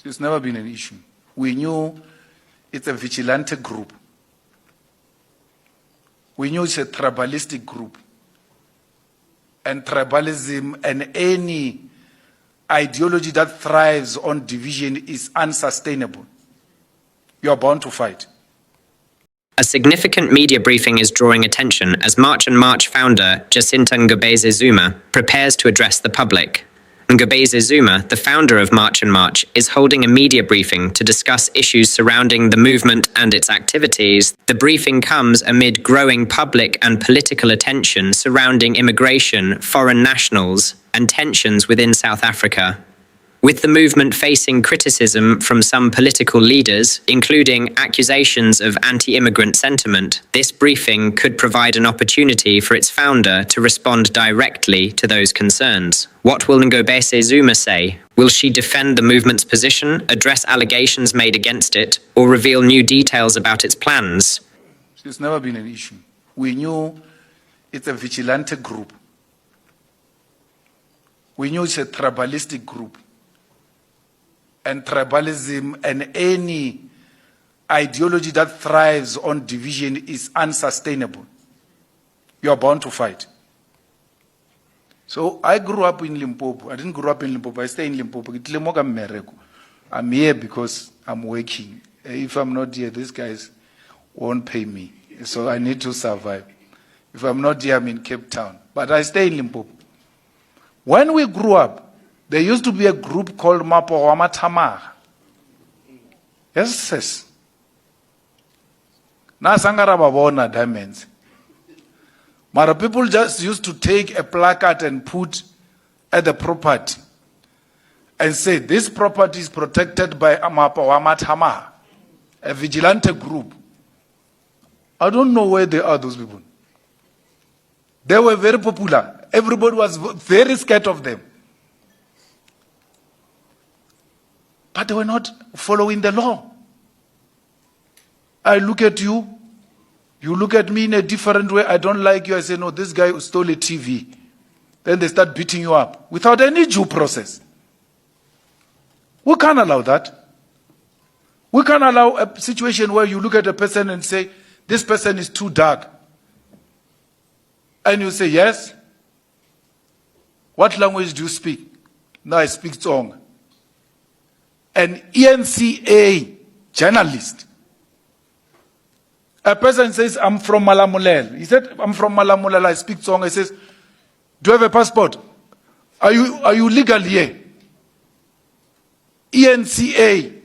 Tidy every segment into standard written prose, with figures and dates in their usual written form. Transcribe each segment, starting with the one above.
It's never been an issue. We knew it's a vigilante group. We knew it's a tribalistic group. And tribalism and any ideology that thrives on division is unsustainable. You are bound to fight. A significant media briefing is drawing attention as March and March founder Jacinta Zuma prepares to address the public. Zuma, the founder of March and March, is holding a media briefing to discuss issues surrounding the movement and its activities. The briefing comes amid growing public and political attention surrounding immigration, foreign nationals, and tensions within South Africa. With the movement facing criticism from some political leaders, including accusations of anti-immigrant sentiment, this briefing could provide an opportunity for its founder to respond directly to those concerns. What will Zuma say? Will she defend the movement's position, address allegations made against it, or reveal new details about its plans? It's never been an issue. We knew it's a vigilante group. We knew it's a tribalistic group. And tribalism and any ideology that thrives on division is unsustainable. You are bound to fight. So I grew up in Limpopo. I didn't grow up in Limpopo. I stay in Limpopo. I'm here because I'm working. If I'm not here, these guys won't pay me. So I need to survive. If I'm not here, I'm in Cape Town. But I stay in Limpopo. When we grew up, there used to be a group called Mbalula. Yes. Now Sangara Babona diamonds. Mara people just used to take a placard and put at the property and say, this property is protected by Mbalula, a vigilante group. I don't know where they are, those people. They were very popular. Everybody was very scared of them. But they were not following the law. I look at you, you look at me in a different way, I don't like you, I say, no, this guy stole a TV. Then they start beating you up without any due process. We can't allow that. We can't allow a situation where you look at a person and say, this person is too dark. And you say, yes? What language do you speak? No, I speak Tsonga. An ENCA journalist. A person says, I'm from Malamulel. He said, I'm from Malamulel, I speak Tsonga. He says, do you have a passport? Are you legal here? ENCA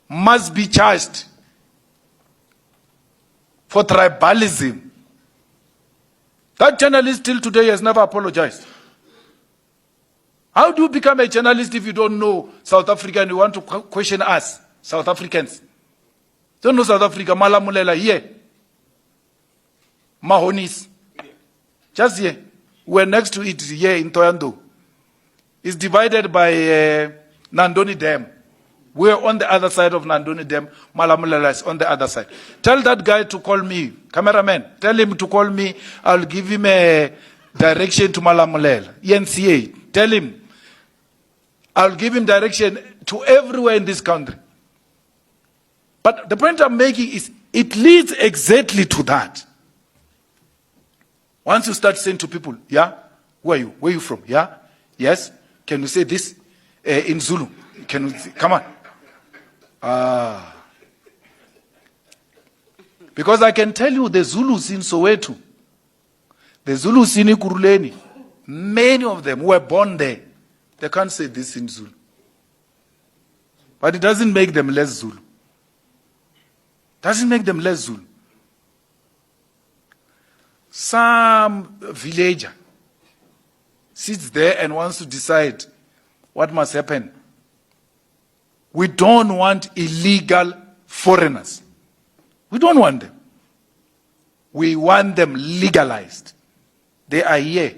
must be charged for tribalism. That journalist till today has never apologized. How do you become a journalist if you don't know South Africa and you want to question us, South Africans? Don't know South Africa, Malamulela here. Mahonis. Just here. We're next to it here in Toyando. It's divided by Nandoni Dam. We're on the other side of Nandoni Dam. Malamulela is on the other side. Tell that guy to call me. Cameraman, tell him to call me. I'll give him a direction to Malamulela. ENCA. Tell him. I'll give him direction to everywhere in this country. But the point I'm making is it leads exactly to that. Once you start saying to people, yeah, who are you? Where are you from? Yeah? Yes? Can you say this in Zulu? Can you come on. Because I can tell you the Zulus in Soweto, the Zulus in Ikuruleni, many of them were born there. They can't say this in Zulu. But it doesn't make them less Zulu. Doesn't make them less Zulu. Some villager sits there and wants to decide what must happen. We don't want illegal foreigners. We don't want them. We want them legalized. They are here.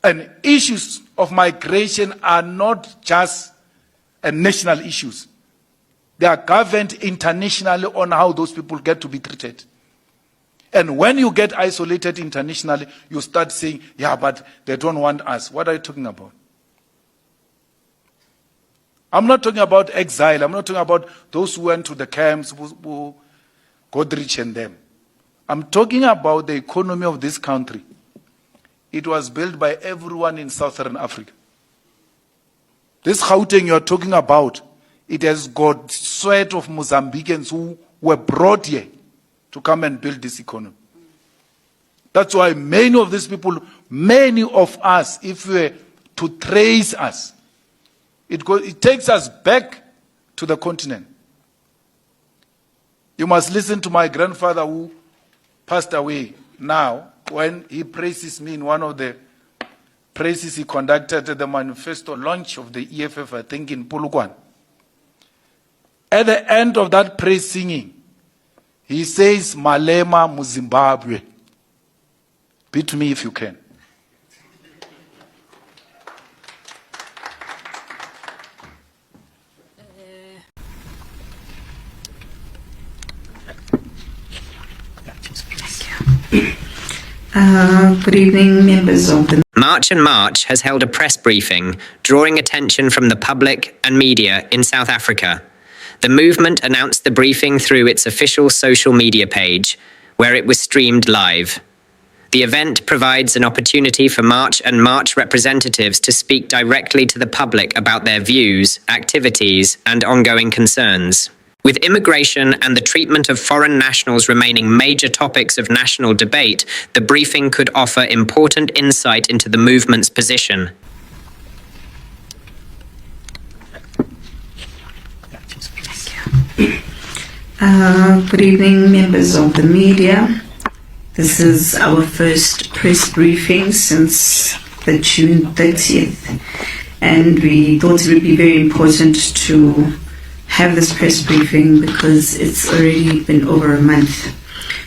And issues of migration are not just national issues. They are governed internationally on how those people get to be treated. And when you get isolated internationally, you start saying, yeah, but they don't want us. What are you talking about? I'm not talking about exile. I'm not talking about those who went to the camps, who got rich and them. I'm talking about the economy of this country. It was built by everyone in Southern Africa. This Gauteng you're talking about, it has got sweat of Mozambicans who were brought here to come and build this economy. That's why many of these people, many of us, if we were to trace us, it takes us back to the continent. You must listen to my grandfather who passed away now, when he praises me in one of the praises he conducted at the manifesto launch of the EFF, I think in Polokwane. At the end of that praise singing, he says, Malema Muzimbabwe. Beat me if you can. Good evening, members of the... March and March has held a press briefing, drawing attention from the public and media in South Africa. The movement announced the briefing through its official social media page, where it was streamed live. The event provides an opportunity for March and March representatives to speak directly to the public about their views, activities, and ongoing concerns. With immigration and the treatment of foreign nationals remaining major topics of national debate, the briefing could offer important insight into the movement's position. Good evening, members of the media. This is our first press briefing since the June 30th, and we thought it would be very important to have this press briefing because it's already been over a month.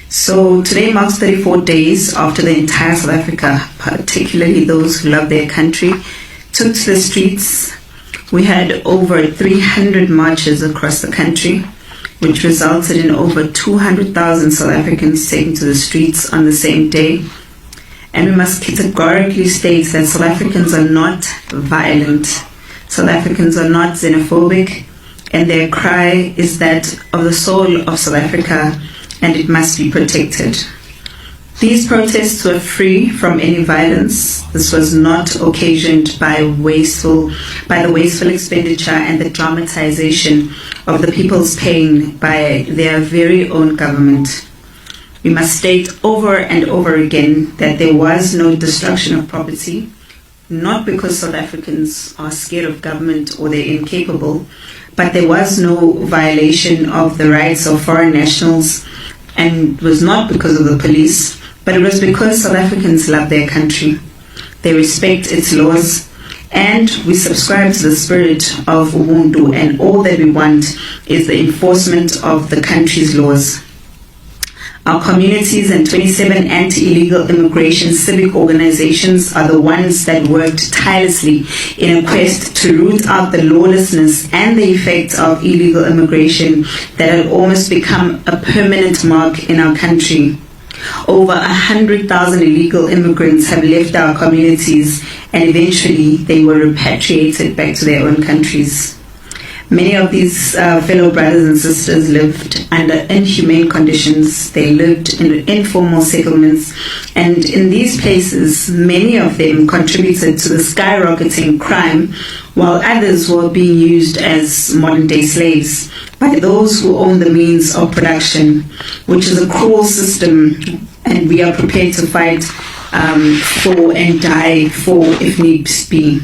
So today marks 34 days after the entire South Africa, particularly those who love their country, took to the streets. We had over 300 marches across the country, which resulted in over 200,000 South Africans taken to the streets on the same day. And we must categorically state that South Africans are not violent. South Africans are not xenophobic, and their cry is that of the soul of South Africa, and it must be protected. These protests were free from any violence. This was not occasioned by the wasteful expenditure and the dramatization of the people's pain by their very own government. We must state over and over again that there was no destruction of property, not because South Africans are scared of government or they're incapable, but there was no violation of the rights of foreign nationals, and it was not because of the police, but it was because South Africans love their country. They respect its laws, and we subscribe to the spirit of Ubuntu, and all that we want is the enforcement of the country's laws. Our communities and 27 anti-illegal immigration civic organizations are the ones that worked tirelessly in a quest to root out the lawlessness and the effects of illegal immigration that had almost become a permanent mark in our country. Over 100,000 illegal immigrants have left our communities, and eventually they were repatriated back to their own countries. Many of these fellow brothers and sisters lived under inhumane conditions. They lived in informal settlements, and in these places, many of them contributed to the skyrocketing crime, while others were being used as modern-day slaves by those who own the means of production, which is a cruel system, and we are prepared to fight for and die for if needs be.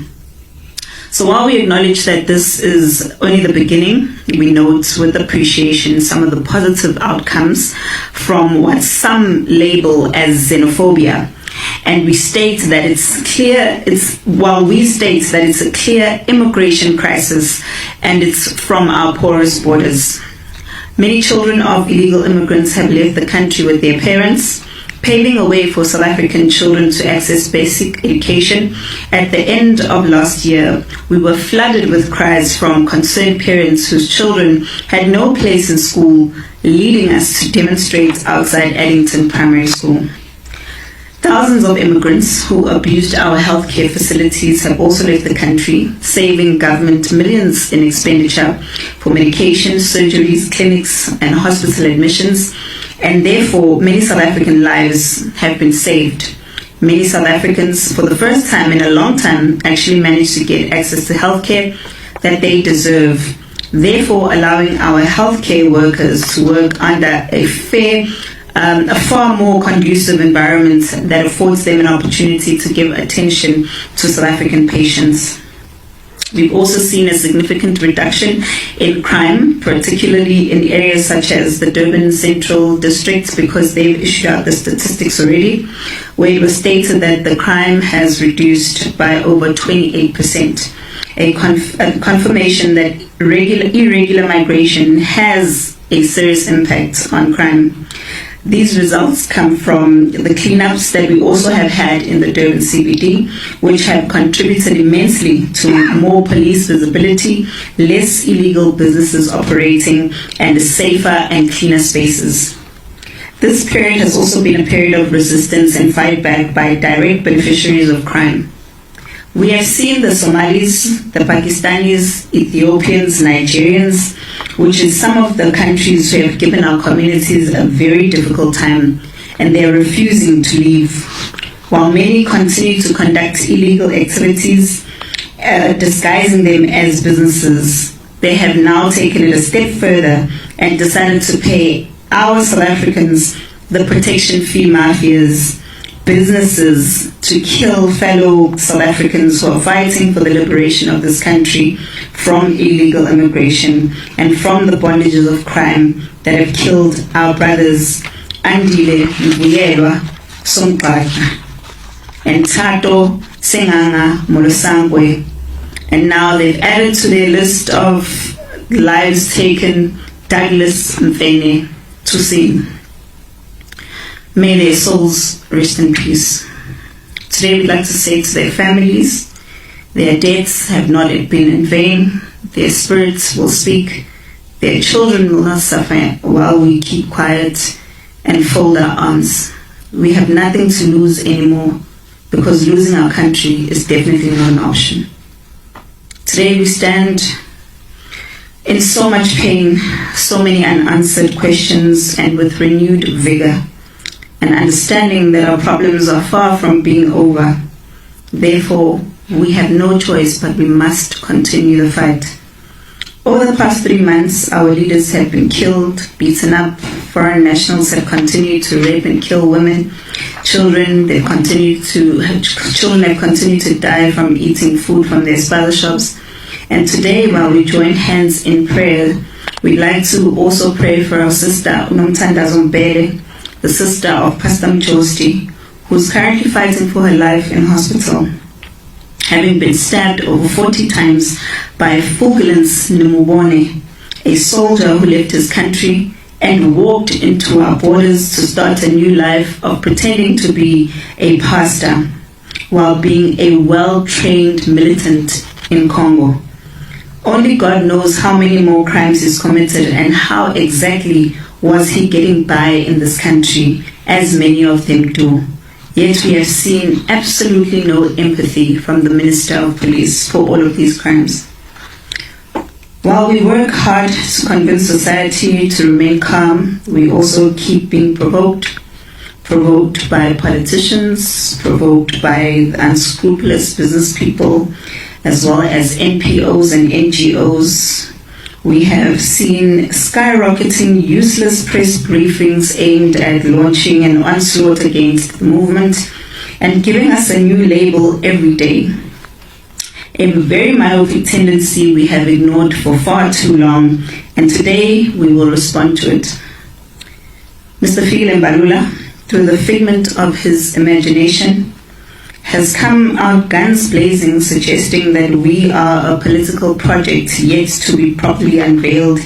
So while we acknowledge that this is only the beginning, we note with appreciation some of the positive outcomes from what some label as xenophobia. And we state that while we state that it's a clear immigration crisis, and it's from our porous borders. Many children of illegal immigrants have left the country with their parents, paving a way for South African children to access basic education. At the end of last year, we were flooded with cries from concerned parents whose children had no place in school, leading us to demonstrate outside Addington Primary School. Thousands of immigrants who abused our healthcare facilities have also left the country, saving government millions in expenditure for medication, surgeries, clinics, and hospital admissions, and therefore many South African lives have been saved. Many South Africans, for the first time in a long time, actually managed to get access to healthcare that they deserve, therefore allowing our healthcare workers to work under a far more conducive environment that affords them an opportunity to give attention to South African patients. We've also seen a significant reduction in crime, particularly in areas such as the Durban Central District, because they've issued out the statistics already, where it was stated that the crime has reduced by over 28%, a confirmation that irregular migration has a serious impact on crime. These results come from the cleanups that we also have had in the Durban CBD, which have contributed immensely to more police visibility, less illegal businesses operating, and safer and cleaner spaces. This period has also been a period of resistance and fight back by direct beneficiaries of crime. We have seen the Somalis, the Pakistanis, Ethiopians, Nigerians, which is some of the countries who have given our communities a very difficult time, and they are refusing to leave. While many continue to conduct illegal activities, disguising them as businesses, they have now taken it a step further and decided to pay our South Africans, the protection fee mafias, businesses, to kill fellow South Africans who are fighting for the liberation of this country from illegal immigration and from the bondages of crime that have killed our brothers Andile Mbuyelwa Somqaka and Tato Senganga Molosangwe, and now they've added to their list of lives taken Douglas Mfene Tusi. May their souls rest in peace. Today we'd like to say to their families, their deaths have not been in vain, their spirits will speak, their children will not suffer while we keep quiet and fold our arms. We have nothing to lose anymore, because losing our country is definitely not an option. Today we stand in so much pain, so many unanswered questions, and with renewed vigor, and understanding that our problems are far from being over. Therefore, we have no choice, but we must continue the fight. Over the past 3 months, our leaders have been killed, beaten up. Foreign nationals have continued to rape and kill women. Children have continued to die from eating food from their spaza shops. And today, while we join hands in prayer, we'd like to also pray for our sister Unomthanda Zombele, the sister of Pastor Mjosti, who's currently fighting for her life in hospital, having been stabbed over 40 times by Fulgulence Nimubone, a soldier who left his country and walked into our borders to start a new life of pretending to be a pastor while being a well-trained militant in Congo. Only God knows how many more crimes he's committed and how exactly was he getting by in this country, as many of them do. Yet we have seen absolutely no empathy from the Minister of Police for all of these crimes. While we work hard to convince society to remain calm, we also keep being provoked by politicians, provoked by unscrupulous business people, as well as NPOs and NGOs. We have seen skyrocketing useless press briefings aimed at launching an onslaught against the movement and giving us a new label every day. A very myopic tendency we have ignored for far too long, and today we will respond to it. Mr. Mbalula, through the figment of his imagination, has come out guns blazing, suggesting that we are a political project yet to be properly unveiled.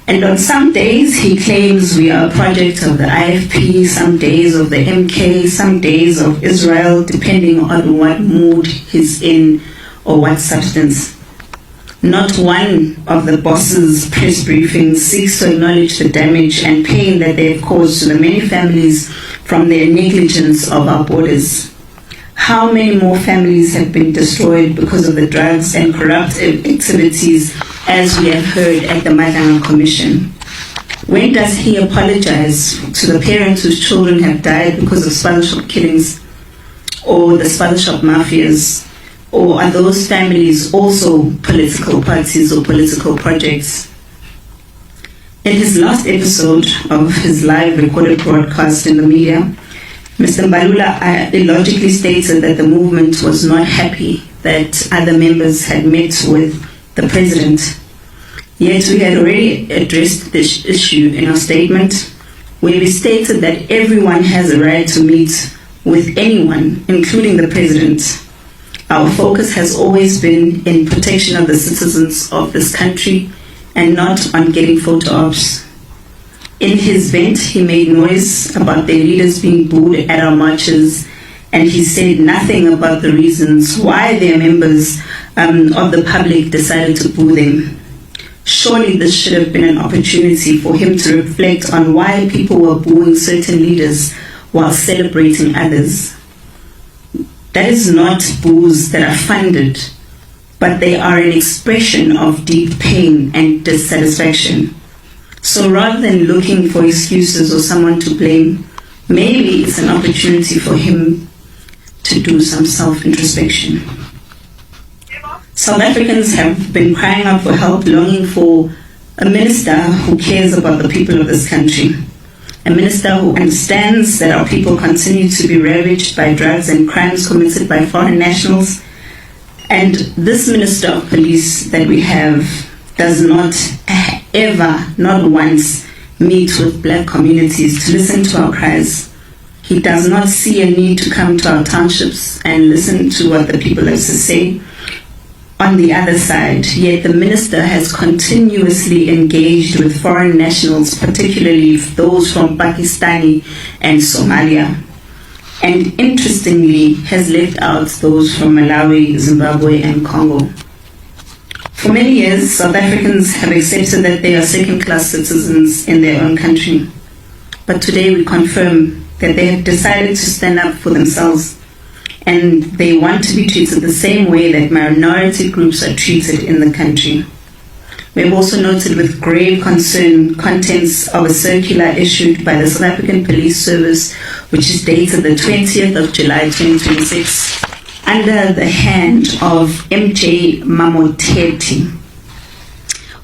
And on some days he claims we are a project of the IFP, some days of the MK, some days of Israel, depending on what mood he's in or what substance. Not one of the boss's press briefings seeks to acknowledge the damage and pain that they have caused to the many families from their negligence of our borders? How many more families have been destroyed because of the drugs and corrupt activities, as we have heard at the Madanga Commission? When does he apologize to the parents whose children have died because of spinal shop killings or the spinal shop mafias? Or are those families also political parties or political projects? In his last episode of his live recorded broadcast in the media, Mr. Mbalula illogically stated that the movement was not happy that other members had met with the president. Yet we had already addressed this issue in our statement, where we stated that everyone has a right to meet with anyone, including the president. Our focus has always been in protection of the citizens of this country and not on getting photo ops. In his vent, he made noise about their leaders being booed at our marches, and he said nothing about the reasons why their members of the public decided to boo them. Surely this should have been an opportunity for him to reflect on why people were booing certain leaders while celebrating others. That is not boos that are funded, but they are an expression of deep pain and dissatisfaction. So rather than looking for excuses or someone to blame, maybe it's an opportunity for him to do some self-introspection. South Africans have been crying out for help, longing for a minister who cares about the people of this country. A minister who understands that our people continue to be ravaged by drugs and crimes committed by foreign nationals. And this Minister of Police that we have does not ever, not once, meet with black communities to listen to our cries. He does not see a need to come to our townships and listen to what the people have to say. On the other side, yet the minister has continuously engaged with foreign nationals, particularly those from Pakistan and Somalia, and interestingly has left out those from Malawi, Zimbabwe and Congo. For many years, South Africans have accepted that they are second-class citizens in their own country. But today we confirm that they have decided to stand up for themselves, and they want to be treated the same way that minority groups are treated in the country. We have also noted with grave concern contents of a circular issued by the South African Police Service, which is dated the 20th of July 2026, under the hand of MJ Mamoteti,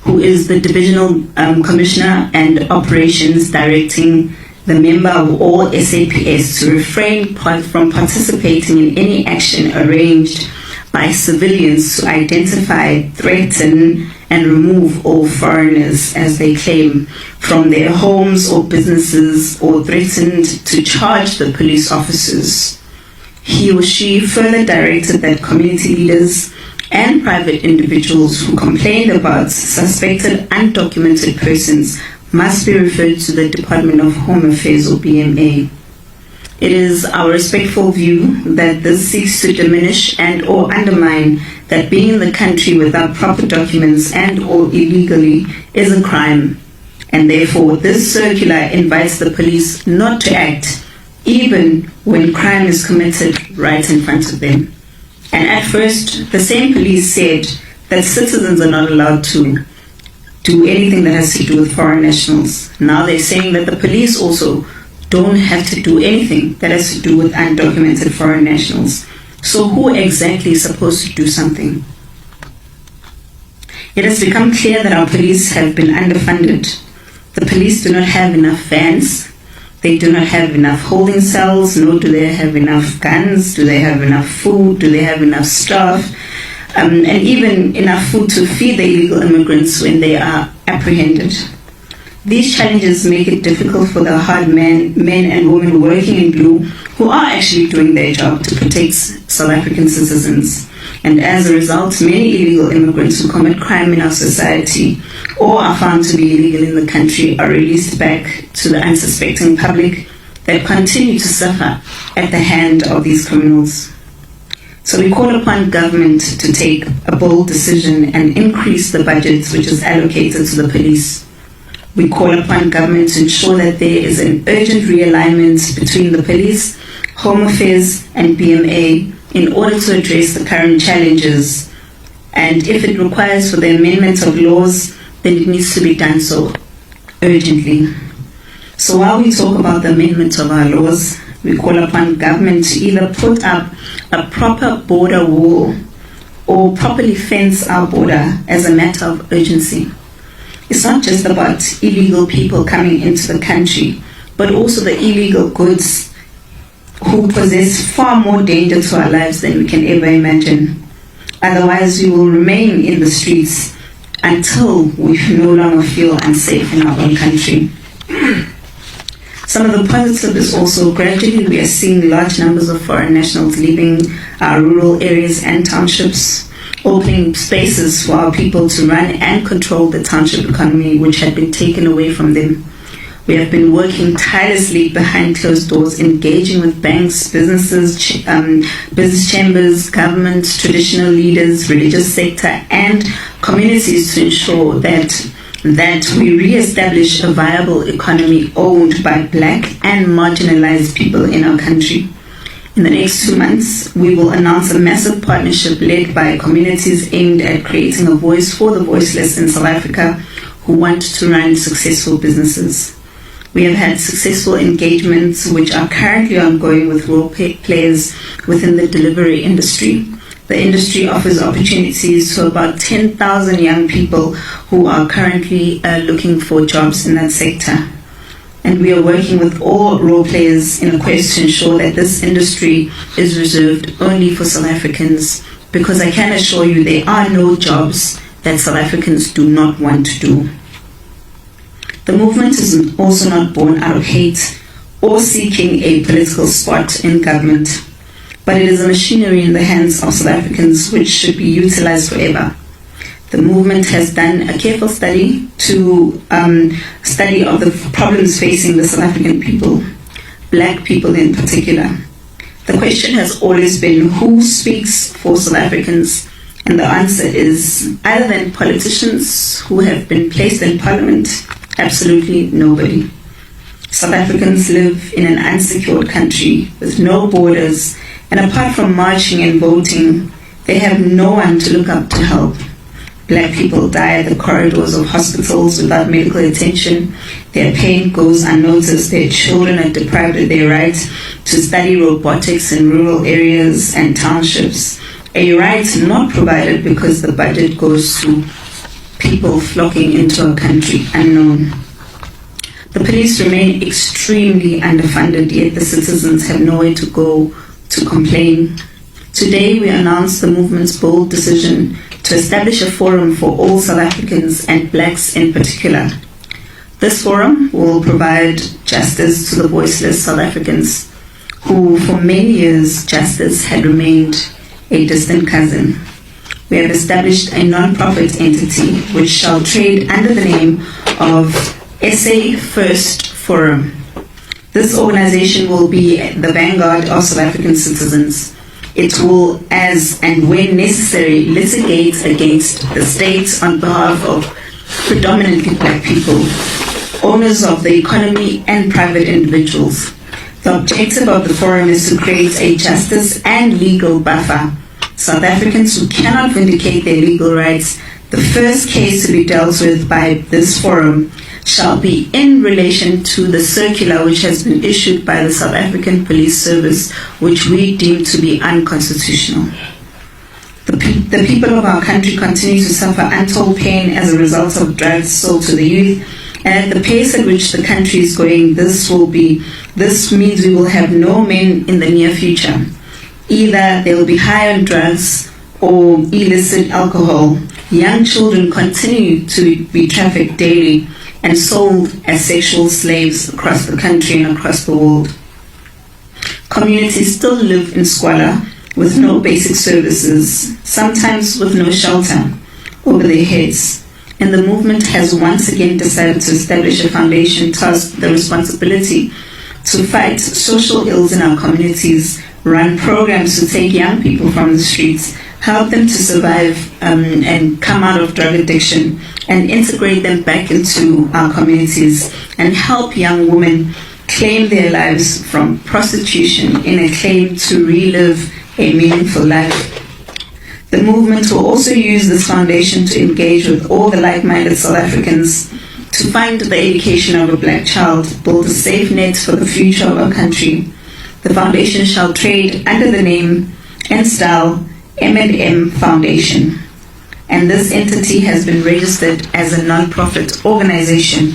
who is the Divisional Commissioner and Operations directing the member of all SAPS to refrain from participating in any action arranged by civilians to identify, threaten, and remove all foreigners, as they claim, from their homes or businesses, or threatened to charge the police officers. He or she further directed that community leaders and private individuals who complained about suspected undocumented persons must be referred to the Department of Home Affairs or BMA. It is our respectful view that this seeks to diminish and or undermine that being in the country without proper documents and or illegally is a crime, and therefore this circular invites the police not to act even when crime is committed right in front of them. And at first, the same police said that citizens are not allowed to do anything that has to do with foreign nationals. Now they're saying that the police also don't have to do anything that has to do with undocumented foreign nationals. So who exactly is supposed to do something? It has become clear that our police have been underfunded. The police do not have enough vans. They do not have enough holding cells, nor do they have enough guns. Do they have enough food? Do they have enough staff? And even enough food to feed the illegal immigrants when they are apprehended. These challenges make it difficult for the hard men and women working in blue who are actually doing their job to protect South African citizens. And as a result, many illegal immigrants who commit crime in our society or are found to be illegal in the country are released back to the unsuspecting public that continue to suffer at the hand of these criminals. So we call upon government to take a bold decision and increase the budget which is allocated to the police. We call upon government to ensure that there is an urgent realignment between the police, Home Affairs and BMA in order to address the current challenges. And if it requires for the amendment of laws, then it needs to be done so urgently. So while we talk about the amendment of our laws, we call upon government to either put up a proper border wall or properly fence our border as a matter of urgency. It's not just about illegal people coming into the country, but also the illegal goods who possess far more danger to our lives than we can ever imagine. Otherwise, we will remain in the streets until we no longer feel unsafe in our own country. Some of the positive is also gradually we are seeing large numbers of foreign nationals leaving our rural areas and townships, opening spaces for our people to run and control the township economy, which had been taken away from them. We have been working tirelessly behind closed doors, engaging with banks, businesses, business chambers, governments, traditional leaders, religious sector, and communities to ensure that we re-establish a viable economy owned by black and marginalized people in our country. In the next 2 months, we will announce a massive partnership led by communities aimed at creating a voice for the voiceless in South Africa who want to run successful businesses. We have had successful engagements which are currently ongoing with role players within the delivery industry. The industry offers opportunities to about 10,000 young people who are currently looking for jobs in that sector. And we are working with all role players in a quest to ensure that this industry is reserved only for South Africans, because I can assure you there are no jobs that South Africans do not want to do. The movement is also not born out of hate or seeking a political spot in government, but it is a machinery in the hands of South Africans which should be utilized forever. The movement has done a careful study of the problems facing the South African people, black people in particular. The question has always been who speaks for South Africans, and the answer is, other than politicians who have been placed in parliament, absolutely nobody. South Africans live in an unsecured country with no borders, and apart from marching and voting, they have no one to look up to help. Black people die at the corridors of hospitals without medical attention. Their pain goes unnoticed. Their children are deprived of their right to study robotics in rural areas and townships. A right not provided because the budget goes to people flocking into a country unknown. The police remain extremely underfunded, yet the citizens have nowhere to go to complain. Today we announce the movement's bold decision to establish a forum for all South Africans and blacks in particular. This forum will provide justice to the voiceless South Africans who for many years justice had remained a distant cousin. We have established a non-profit entity which shall trade under the name of SA First Forum. This organization will be the vanguard of South African citizens. It will, as and when necessary, litigate against the state on behalf of predominantly black people, owners of the economy and private individuals. The objective of the forum is to create a justice and legal buffer. South Africans who cannot vindicate their legal rights, the first case to be dealt with by this forum shall be in relation to the circular which has been issued by the South African Police Service, which we deem to be unconstitutional. The people of our country continue to suffer untold pain as a result of drugs sold to the youth, and at the pace at which the country is going, this means we will have no men in the near future. Either they will be high on drugs or illicit alcohol. Young children continue to be trafficked daily and sold as sexual slaves across the country and across the world. Communities still live in squalor with no basic services, sometimes with no shelter over their heads. And the movement has once again decided to establish a foundation tasked with the responsibility to fight social ills in our communities, run programs to take young people from the streets, help them to survive and come out of drug addiction, and integrate them back into our communities, and help young women claim their lives from prostitution in a claim to relive a meaningful life. The movement will also use this foundation to engage with all the like-minded South Africans to fund the education of a black child, build a safe net for the future of our country. The foundation shall trade under the name and style M&M Foundation, and this entity has been registered as a non-profit organization.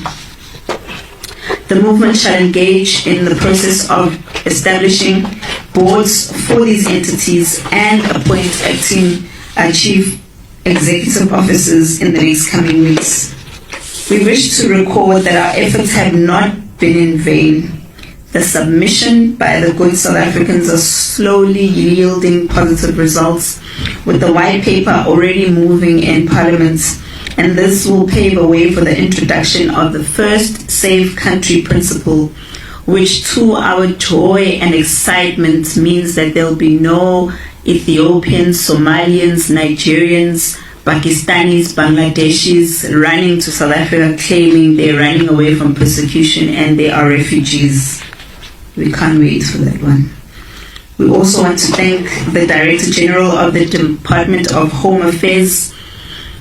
The movement shall engage in the process of establishing boards for these entities and appoint acting chief executive officers in the next coming weeks. We wish to record that our efforts have not been in vain. The submission by the good South Africans are slowly yielding positive results, with the white paper already moving in Parliament, and this will pave a way for the introduction of the first safe country principle, which to our joy and excitement means that there will be no Ethiopians, Somalians, Nigerians, Pakistanis, Bangladeshis running to South Africa claiming they're running away from persecution and they are refugees. We can't wait for that one. We also want to thank the Director General of the Department of Home Affairs,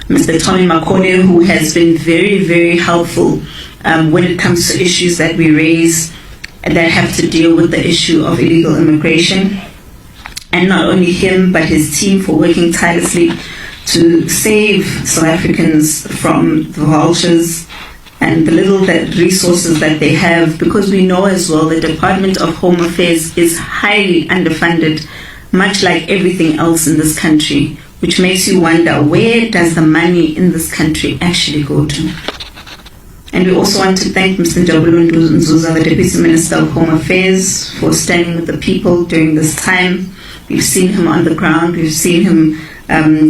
Mr. Tommy Makone, who has been very, very helpful when it comes to issues that we raise that have to deal with the issue of illegal immigration. And not only him, but his team for working tirelessly to save South Africans from the vultures and the little resources that they have, because we know as well the Department of Home Affairs is highly underfunded, much like everything else in this country, which makes you wonder, where does the money in this country actually go to? And we also want to thank Mr. Mbalula, the Deputy Minister of Home Affairs, for standing with the people during this time. We've seen him on the ground, we've seen him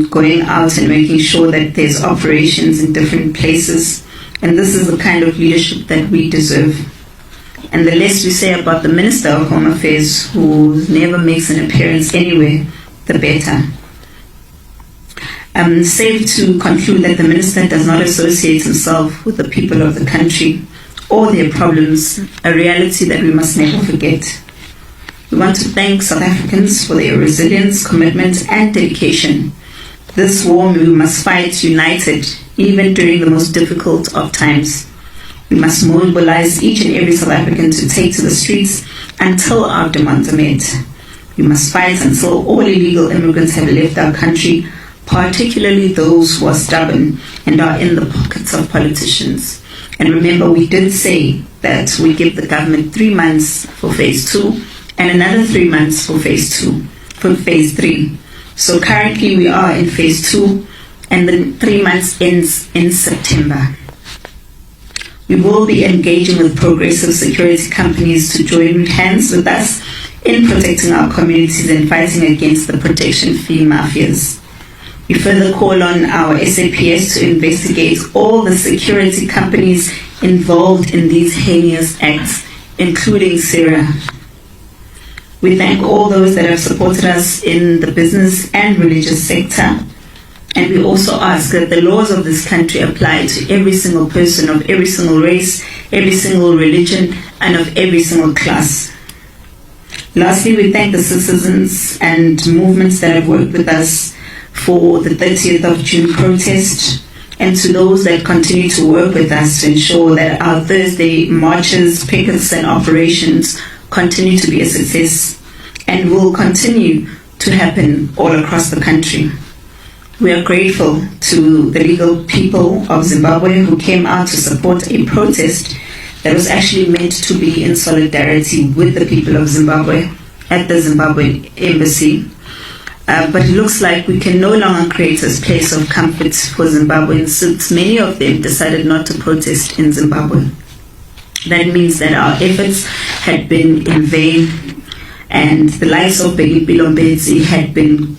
going out and making sure that there's operations in different places. And this is the kind of leadership that we deserve. And the less we say about the Minister of Home Affairs, who never makes an appearance anywhere, the better. Safe to conclude that the Minister does not associate himself with the people of the country or their problems, a reality that we must never forget. We want to thank South Africans for their resilience, commitment, and dedication. This war we must fight united, even during the most difficult of times. We must mobilize each and every South African to take to the streets until our demands are met. We must fight until all illegal immigrants have left our country, particularly those who are stubborn and are in the pockets of politicians. And remember, we did say that we give the government 3 months for phase 2 and another 3 months for phase 3. So currently we are in phase 2 and the 3 months ends in September. We will be engaging with progressive security companies to join hands with us in protecting our communities and fighting against the protection fee mafias. We further call on our SAPS to investigate all the security companies involved in these heinous acts, including Syria. We thank all those that have supported us in the business and religious sector. And we also ask that the laws of this country apply to every single person of every single race, every single religion, and of every single class. Lastly, we thank the citizens and movements that have worked with us for the 30th of June protest, and to those that continue to work with us to ensure that our Thursday marches, pickets, and operations continue to be a success and will continue to happen all across the country. We are grateful to the legal people of Zimbabwe who came out to support a protest that was actually meant to be in solidarity with the people of Zimbabwe at the Zimbabwe embassy. But it looks like we can no longer create a place of comfort for Zimbabweans, since many of them decided not to protest in Zimbabwe. That means that our efforts had been in vain, and the lives of Bheki Bilombezi had been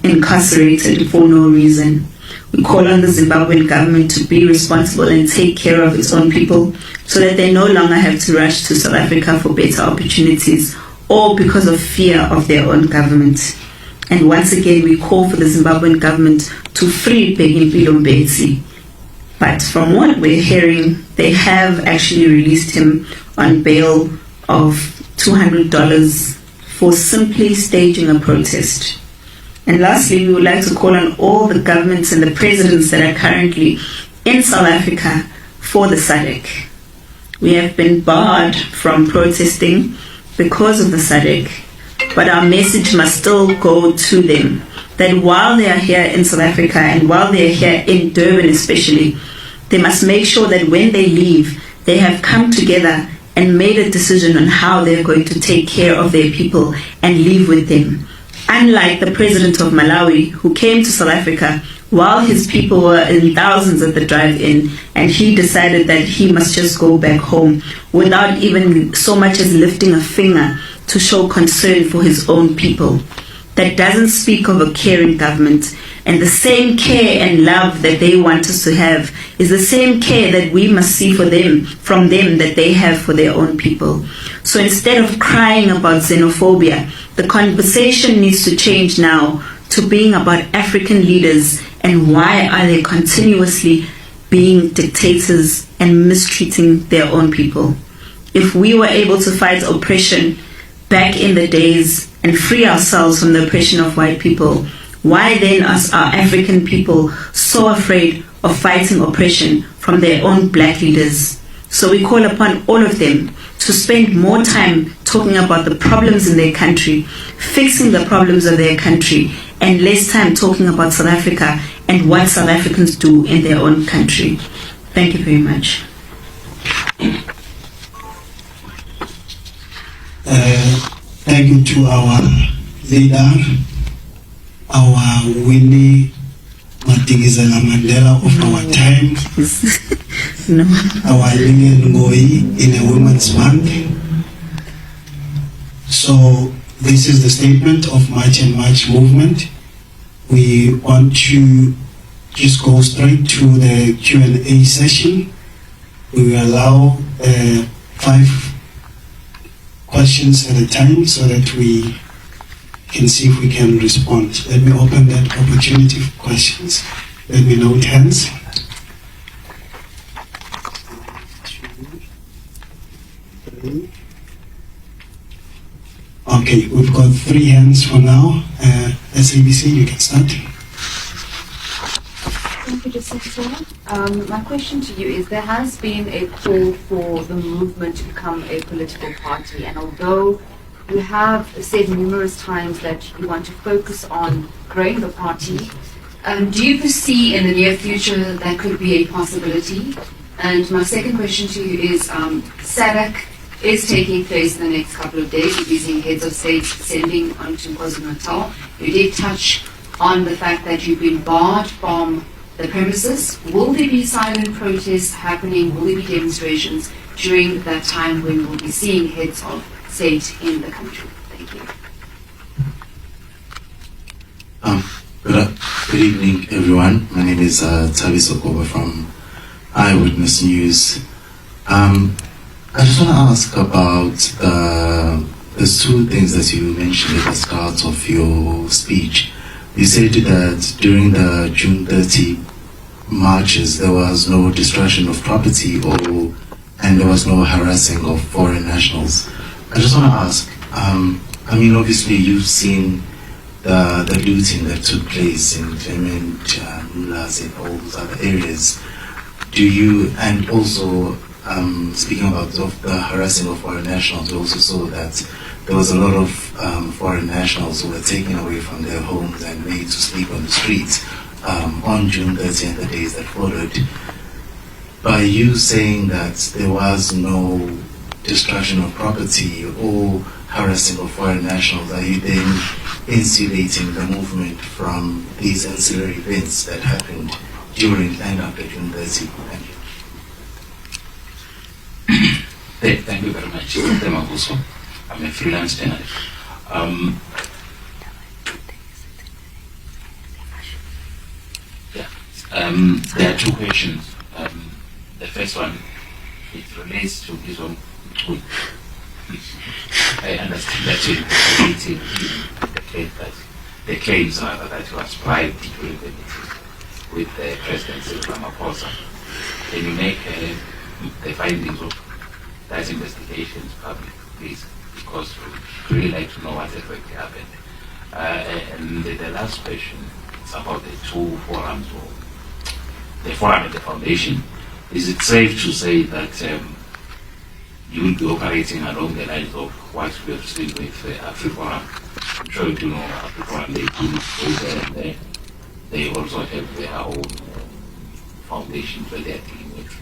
incarcerated for no reason. We call on the Zimbabwean government to be responsible and take care of its own people so that they no longer have to rush to South Africa for better opportunities or because of fear of their own government. And once again, we call for the Zimbabwean government to free Bheki Mbetsi. But from what we're hearing, they have actually released him on bail of $200 for simply staging a protest. And lastly, we would like to call on all the governments and the presidents that are currently in South Africa for the SADC. We have been barred from protesting because of the SADC, but our message must still go to them that while they are here in South Africa and while they are here in Durban especially, they must make sure that when they leave, they have come together and made a decision on how they're going to take care of their people and live with them. Unlike the president of Malawi, who came to South Africa while his people were in thousands at the drive-in, and he decided that he must just go back home without even so much as lifting a finger to show concern for his own people. That doesn't speak of a caring government. And the same care and love that they want us to have is the same care that we must see for them, from them, that they have for their own people. So instead of crying about xenophobia, the conversation needs to change now to being about African leaders and why are they continuously being dictators and mistreating their own people. If we were able to fight oppression back in the days and free ourselves from the oppression of white people, why then are our African people so afraid of fighting oppression from their own black leaders? So we call upon all of them to spend more time talking about the problems in their country, fixing the problems of their country, and less time talking about South Africa and what South Africans do in their own country. Thank you very much. Thank you to our leader, our Winnie Madikizela Mandela of our time, No. our Lilian Ngoi in a Women's Month. So this is the statement of March and March movement. We want to just go straight to the Q&A session. We will allow 5 questions at a time so that we can see if we can respond. Let me open that opportunity for questions. Let me note hands. Okay, we've got 3 hands for now. SABC, you can start. Thank you, Jacinta. My question to you is, there has been a call for the movement to become a political party, and although you have said numerous times that you want to focus on growing the party, do you foresee in the near future that could be a possibility? And my second question to you is, SADC is taking place in the next couple of days. We'll be seeing heads of states sending onto KwaZulu-Natal. You did touch on the fact that you've been barred from the premises. Will there be silent protests happening? Will there be demonstrations during that time when we'll be seeing heads of state in the country? Thank you. Good evening, everyone. My name is Tavi Sokoba from Eyewitness News. I just want to ask about there's 2 things that you mentioned at the start of your speech. You said that during the June 30 marches, there was no destruction of property and there was no harassing of foreign nationals. I just want to ask, I mean, obviously you've seen the looting that took place in Clement, Mulas, and all those other areas. Do you, and also speaking about the harassing of foreign nationals, we also saw that there was a lot of foreign nationals who were taken away from their homes and made to sleep on the streets on June 30 and the days that followed. By you saying that there was no destruction of property or harassing of foreign nationals, are you then insulating the movement from these ancillary events that happened during and after June 30? Thank you. Thank you very much. I'm a freelance journalist. There are 2 questions. The first one, it relates to this one. I understand that you're creating the trade, but the claims rather that he was bribed during the meeting with the President Ramaphosa. Can you make the findings of that investigation public, please? Because we really like to know what exactly happened. And the last question is about the two forums, or the forum and the foundation. Is it safe to say that you will be operating along the lines of what we have seen with AfriForum? I'm sure you do know AfriForum, they do over there. They also have their own foundations where they are dealing with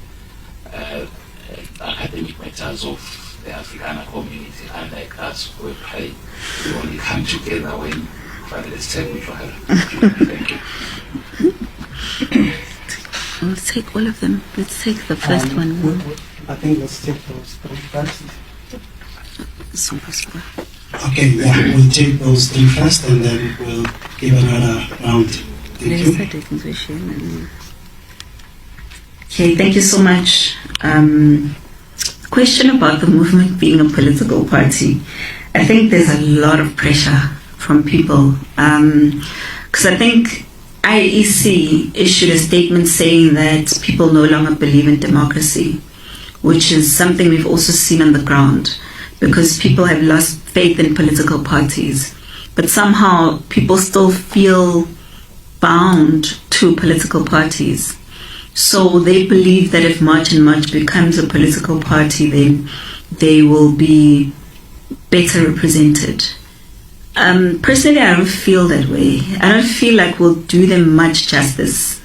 academic matters of the Afrikaner community, unlike us, where we only come together when families take which one. Thank you. We'll take all of them. Let's take the first one. I think let's take those three first. Super. Okay, yeah, we'll take those three first and then we'll give another round. Thank you. Okay, thank you so much. Question about the movement being a political party. I think there's a lot of pressure from people because I think IEC issued a statement saying that people no longer believe in democracy, which is something we've also seen on the ground because people have lost faith in political parties. But somehow people still feel bound to political parties. So they believe that if March and March becomes a political party, then they will be better represented. Personally, I don't feel that way. I don't feel like we'll do them much justice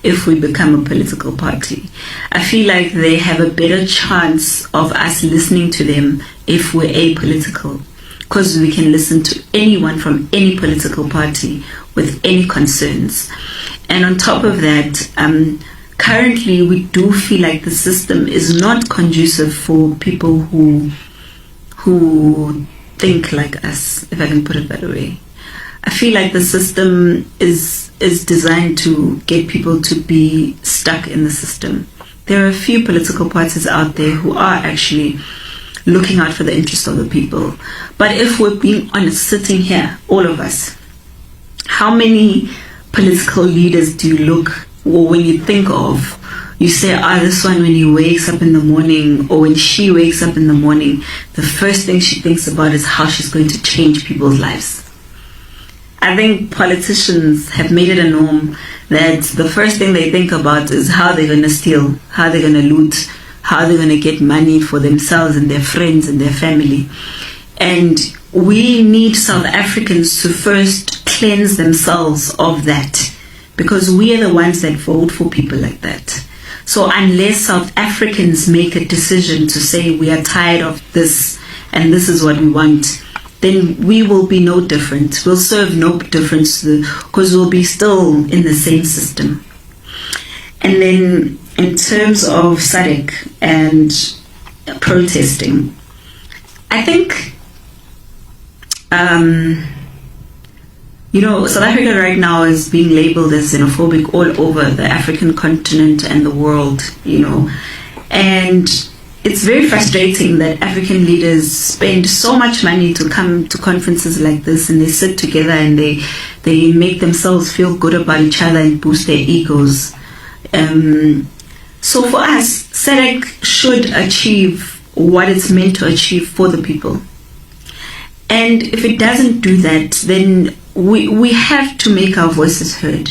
if we become a political party. I feel like they have a better chance of us listening to them if we're apolitical, because we can listen to anyone from any political party with any concerns. And on top of that, currently we do feel like the system is not conducive for people who think like us, if I can put it that way. I feel like the system is designed to get people to be stuck in the system. There are a few political parties out there who are actually looking out for the interest of the people. But if we're being honest, sitting here, all of us, how many political leaders do you look, or when you think of, you say, this one, when he wakes up in the morning, or when she wakes up in the morning, the first thing she thinks about is how she's going to change people's lives. I think politicians have made it a norm that the first thing they think about is how they're going to steal, how they're going to loot, how they're going to get money for themselves and their friends and their family. And we need South Africans to first cleanse themselves of that, because we are the ones that vote for people like that. So unless South Africans make a decision to say we are tired of this and this is what we want, then we will be no different. We'll serve no difference because we'll be still in the same system. And then in terms of SADC and protesting, I think, South Africa right now is being labeled as xenophobic all over the African continent and the world, and it's very frustrating that African leaders spend so much money to come to conferences like this, and they sit together and they make themselves feel good about each other and boost their egos. So for us, SADC should achieve what it's meant to achieve for the people. And if it doesn't do that, then we have to make our voices heard,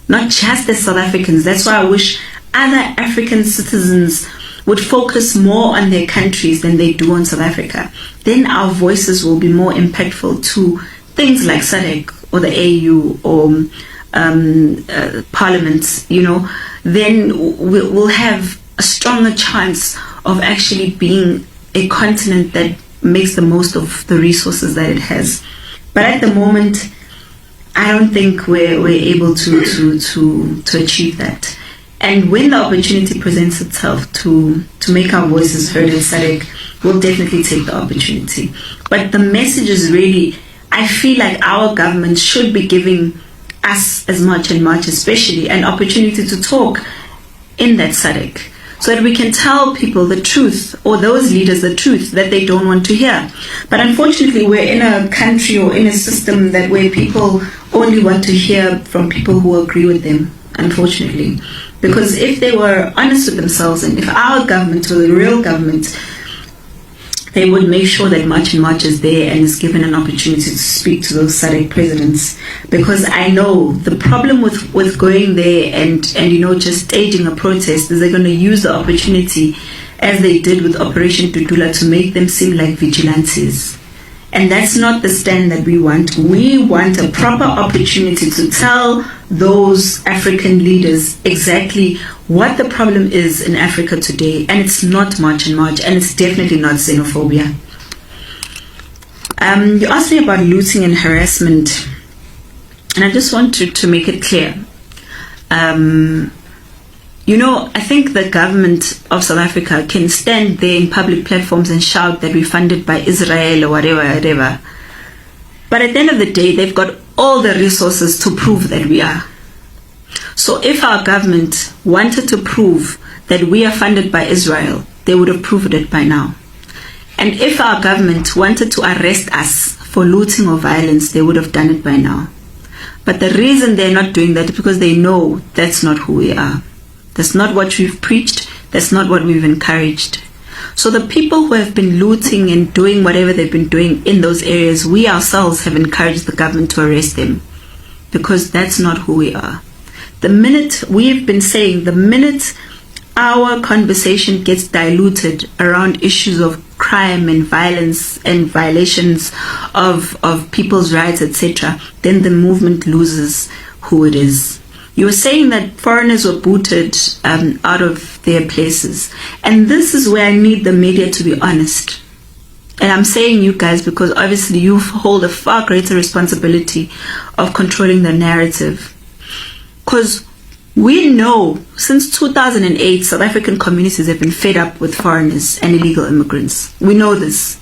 not just as South Africans. That's why I wish other African citizens would focus more on their countries than they do on South Africa. Then our voices will be more impactful to things like SADC or the AU or parliaments, then we'll have a stronger chance of actually being a continent that makes the most of the resources that it has. But at the moment, I don't think we're able to achieve that. And when the opportunity presents itself to make our voices heard in SADC, we'll definitely take the opportunity. But the message is really, I feel like our government should be giving us as much and much, especially, an opportunity to talk in that SADC, so that we can tell people the truth, or those leaders the truth that they don't want to hear. But unfortunately, we're in a country or in a system where people only want to hear from people who agree with them, unfortunately. Because if they were honest with themselves, and if our government were the real government, they would make sure that March and March is there and is given an opportunity to speak to those SADC presidents. Because I know the problem with going there and just staging a protest is they're going to use the opportunity, as they did with Operation Tutula, to make them seem like vigilantes. And that's not the stand that we want. We want a proper opportunity to tell those African leaders exactly what the problem is in Africa today. And it's not March and March, and it's definitely not xenophobia. You asked me about looting and harassment, and I just want to make it clear. I think the government of South Africa can stand there in public platforms and shout that we're funded by Israel or whatever. But at the end of the day, they've got all the resources to prove that we are. So if our government wanted to prove that we are funded by Israel, they would have proved it by now. And if our government wanted to arrest us for looting or violence, they would have done it by now. But the reason they're not doing that is because they know that's not who we are. That's not what we've preached. That's not what we've encouraged. So the people who have been looting and doing whatever they've been doing in those areas, we ourselves have encouraged the government to arrest them, because that's not who we are. The minute our conversation gets diluted around issues of crime and violence and violations of people's rights, etc., then the movement loses who it is. You were saying that foreigners were booted out of their places. And this is where I need the media to be honest. And I'm saying you guys because obviously you hold a far greater responsibility of controlling the narrative. Because we know since 2008, South African communities have been fed up with foreigners and illegal immigrants. We know this.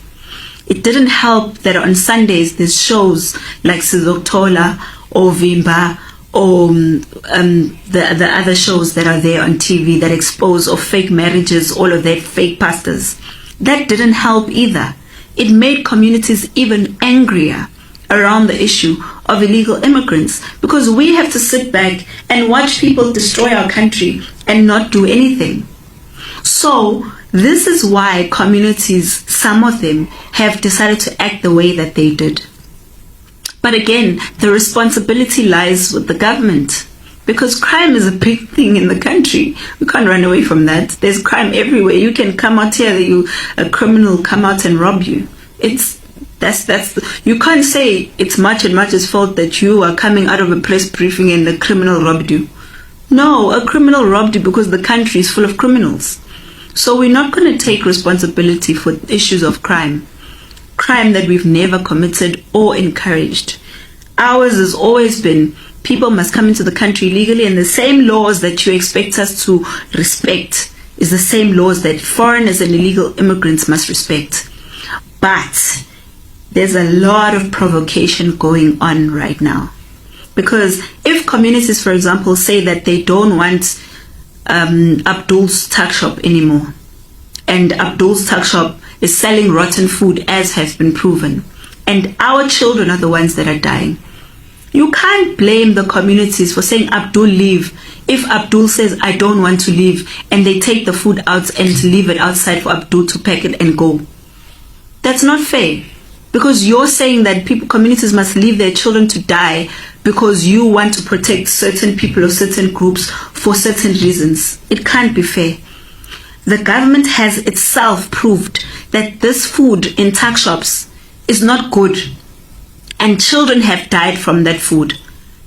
It didn't help that on Sundays there's shows like Sizokuthola or Vimba or the other shows that are there on TV that expose of fake marriages, all of that, fake pastors. That didn't help either. It made communities even angrier around the issue of illegal immigrants, because we have to sit back and watch people destroy our country and not do anything. So this is why communities, some of them, have decided to act the way that they did. But again, the responsibility lies with the government, because crime is a big thing in the country. We can't run away from that. There's crime everywhere. You can come out here, a criminal come out and rob you. You can't say it's March and March's fault that you are coming out of a press briefing and the criminal robbed you. No, a criminal robbed you because the country is full of criminals. So we're not going to take responsibility for issues of crime that we've never committed or encouraged. Ours has always been people must come into the country legally, and the same laws that you expect us to respect is the same laws that foreigners and illegal immigrants must respect. But there's a lot of provocation going on right now. Because if communities, for example, say that they don't want Abdul's tuck shop anymore, and Abdul's tuck shop is selling rotten food, as has been proven, and our children are the ones that are dying, you can't blame the communities for saying Abdul leave if Abdul says I don't want to leave, and they take the food out and leave it outside for Abdul to pack it and go. That's not fair, because you're saying that communities must leave their children to die because you want to protect certain people or certain groups for certain reasons. It can't be fair. The government has itself proved that this food in tuck shops is not good, and children have died from that food.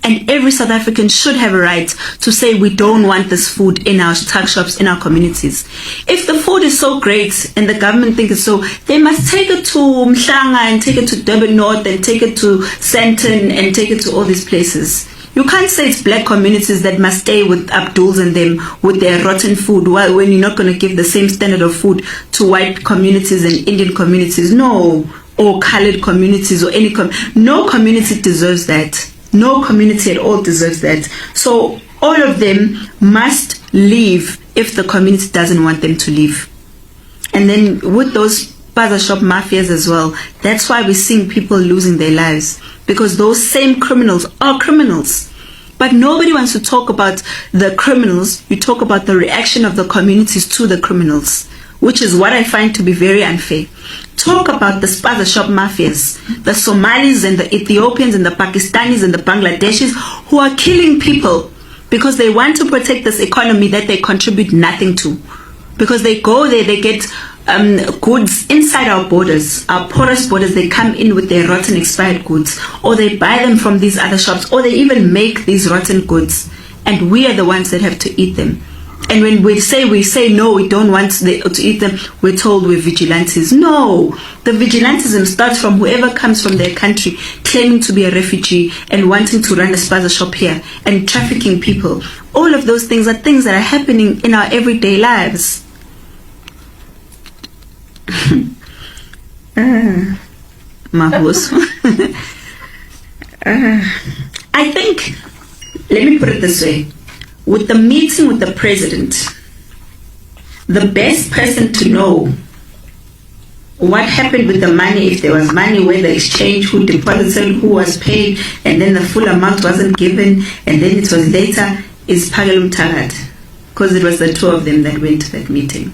And every South African should have a right to say we don't want this food in our tuck shops, in our communities. If the food is so great and the government thinks it's so, they must take it to Mhlanga and take it to Durban North and take it to Sandton and take it to all these places. You can't say it's black communities that must stay with Abduls and them with their rotten food when you're not going to give the same standard of food to white communities and Indian communities. No, or colored communities or any no community deserves that. No community at all deserves that. So all of them must leave if the community doesn't want them to leave. And then with those Bazaar shop mafias as well, that's why we're seeing people losing their lives. because those same criminals are criminals. But nobody wants to talk about the criminals. You talk about the reaction of the communities to the criminals, which is what I find to be very unfair. Talk about the spaza shop mafias, the Somalis and the Ethiopians and the Pakistanis and the Bangladeshis who are killing people because they want to protect this economy that they contribute nothing to. Because they go there, they get goods inside our borders, our porous borders. They come in with their rotten expired goods, or they buy them from these other shops, or they even make these rotten goods, and we are the ones that have to eat them. And when we say no, we don't want to eat them, we're told we're vigilantes. No, the vigilantism starts from whoever comes from their country claiming to be a refugee and wanting to run a spaza shop here and trafficking people. All of those things are things that are happening in our everyday lives. I think, let me put it this way, with the meeting with the president, the best person to know what happened with the money, if there was money, where the exchange, who deposited, who was paid, and then the full amount wasn't given, and then it was later, is Pagalum Tarat, because it was the two of them that went to that meeting.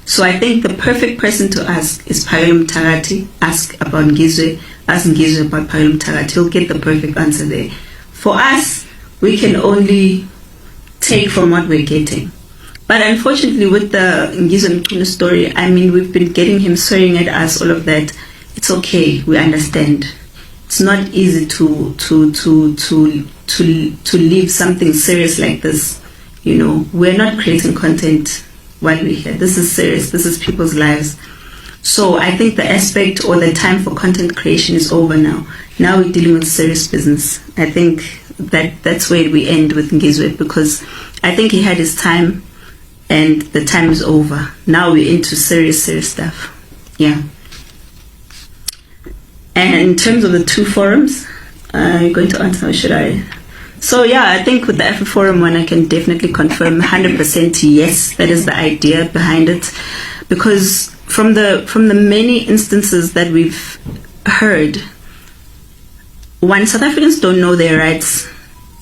So I think the perfect person to ask is Pagalum Tarati. Ask about Ngizwe, ask Ngizwe about Pagalum Tarati. He'll get the perfect answer there. For us, we can only take from what we're getting. But unfortunately, with the Ngizwe Mkuna story, I mean, we've been getting him swearing at us, all of that. It's okay, we understand. It's not easy to leave something serious like this. You know, we're not creating content while we're here. This is serious. This is people's lives. So I think the aspect or the time for content creation is over now. Now we're dealing with serious business. I think that's where we end with Ngizwe, because I think he had his time and the time is over. Now we're into serious stuff. Yeah. And in terms of the two forums, you're going to answer, or should I? So yeah, I think with the Afro Forum one, I can definitely confirm 100% yes, that is the idea behind it. Because from the many instances that we've heard, one, South Africans don't know their rights,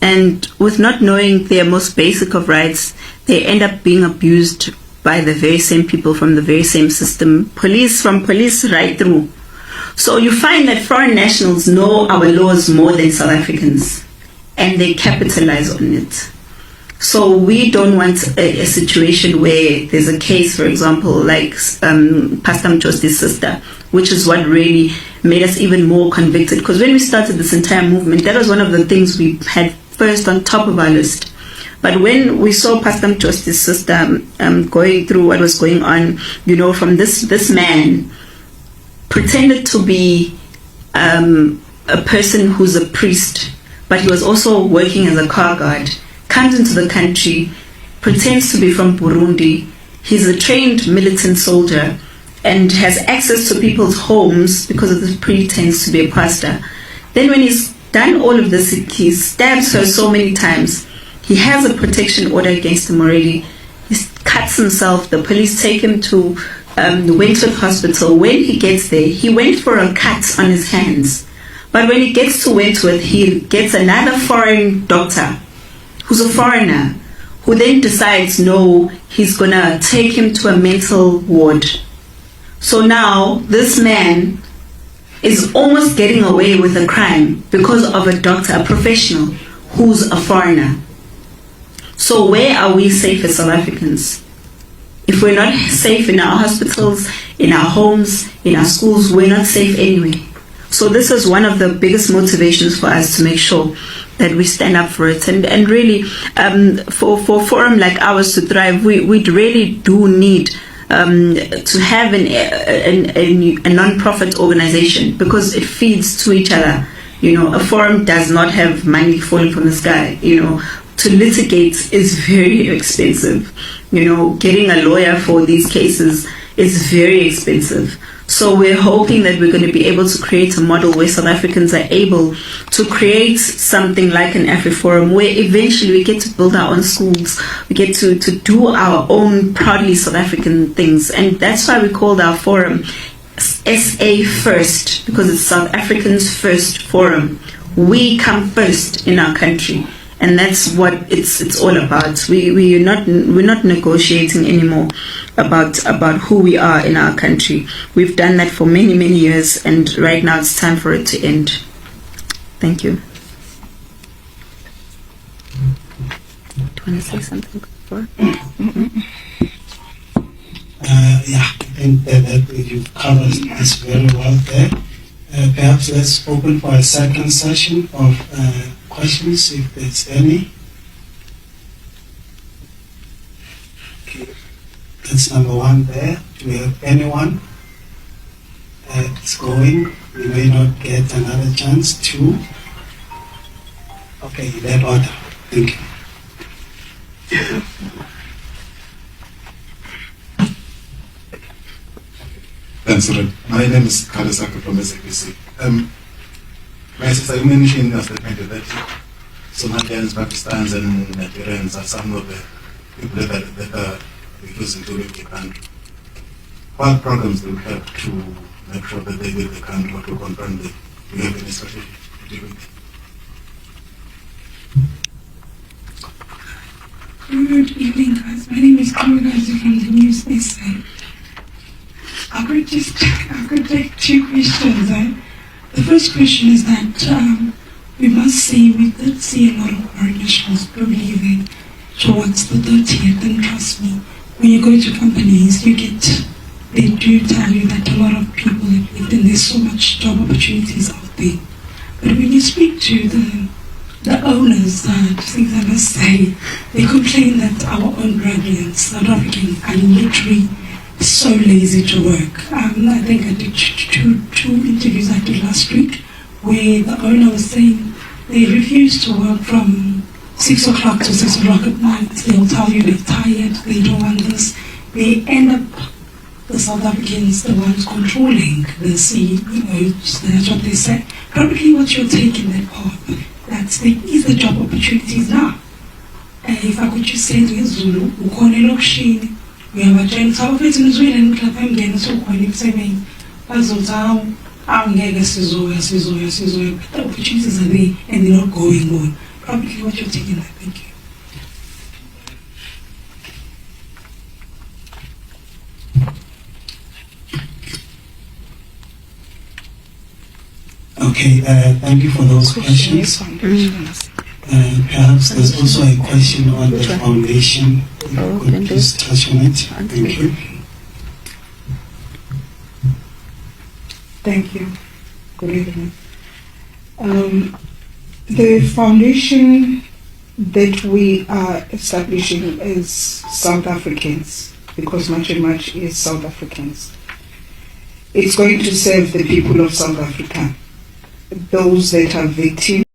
and with not knowing their most basic of rights, they end up being abused by the very same people from the very same system, police right through. So you find that foreign nationals know our laws more than South Africans, and they capitalize on it. So we don't want a situation where there's a case, for example, like Pastor Mchosti's sister, which is what really made us even more convicted. Because when we started this entire movement, that was one of the things we had first on top of our list. But when we saw Pastor Mchosti's sister going through what was going on, you know, from this man pretended to be a person who's a priest, but he was also working as a car guard, comes into the country, pretends to be from Burundi. He's a trained militant soldier and has access to people's homes because of the pretense to be a pastor. Then when he's done all of this, he stabs her so many times. He has a protection order against him already. He cuts himself. The police take him to the Wentworth Hospital. When he gets there, he went for a cut on his hands. But when he gets to Wentworth, he gets another foreign doctor who's a foreigner, who then decides, no, he's going to take him to a mental ward. So now this man is almost getting away with a crime because of a doctor, a professional, who's a foreigner. So where are we safe as South Africans? If we're not safe in our hospitals, in our homes, in our schools, we're not safe anyway. So this is one of the biggest motivations for us to make sure that we stand up for it. And really, for a forum like ours to thrive, we really do need to have a non-profit organization, because it feeds to each other. You know, a forum does not have money falling from the sky. You know, to litigate is very expensive. You know, getting a lawyer for these cases is very expensive. So we're hoping that we're going to be able to create a model where South Africans are able to create something like an AfriForum, where eventually we get to build our own schools, we get to do our own proudly South African things. And that's why we called our forum SA first, because it's South Africans first forum. We come first in our country, and that's what it's all about. We're not negotiating anymore about who we are in our country. We've done that for many years, and right now it's time for it to end. Thank you. Do you want to say something before? Yeah, I think that you've covered this very well there. Perhaps let's open for a second session of questions, if there's any. Okay, that's number one there. Do we have anyone? It's going. We may not get another chance to. Okay, in that order. Thank you. Thanks, Red. My name is Kalisaka from SABC. My sister, you mentioned in your statement that Somalians, Pakistans, and Nigerians are some of the people that are refusing to leave the country. What programs do we have to make sure that they leave the country or to confront them? Do you have any strategy to deal with it? Good evening, guys. My name is Kamarazzi from the News SA. I've got like two questions. The first question is that we must say we did see a lot of foreign nationals probably leaving towards the 30th, and trust me, when you go to companies, they do tell you that a lot of people have left and there's so much job opportunities out there. But when you speak to the owners, things I must say, they complain that our own brethren, South Africans, are literally so lazy to work. I think I did two interviews I did last week where the owner was saying they refuse to work from 6 o'clock to 6 o'clock at night. They'll tell you they're tired, they don't want this. They end up, the South Africans, the ones controlling the CEOs, that's what they say. Probably what you're taking that path, that's there is the job opportunities now. If I could just say to Zulu, uyabatshela ukuthi abafethu nizwile niklapha emngene sokhona ekusebenzi bazothi hawu ngeke sizoya but the opportunities are there and they're not going on. Probably what you're taking that. Thank you. Okay, thank you for those questions. Perhaps there's also a question on the foundation. Could you please touch on it? Thank you. Thank you. Good evening. The foundation that we are establishing is South Africans, because much is South Africans. It's going to serve the people of South Africa, those that are victims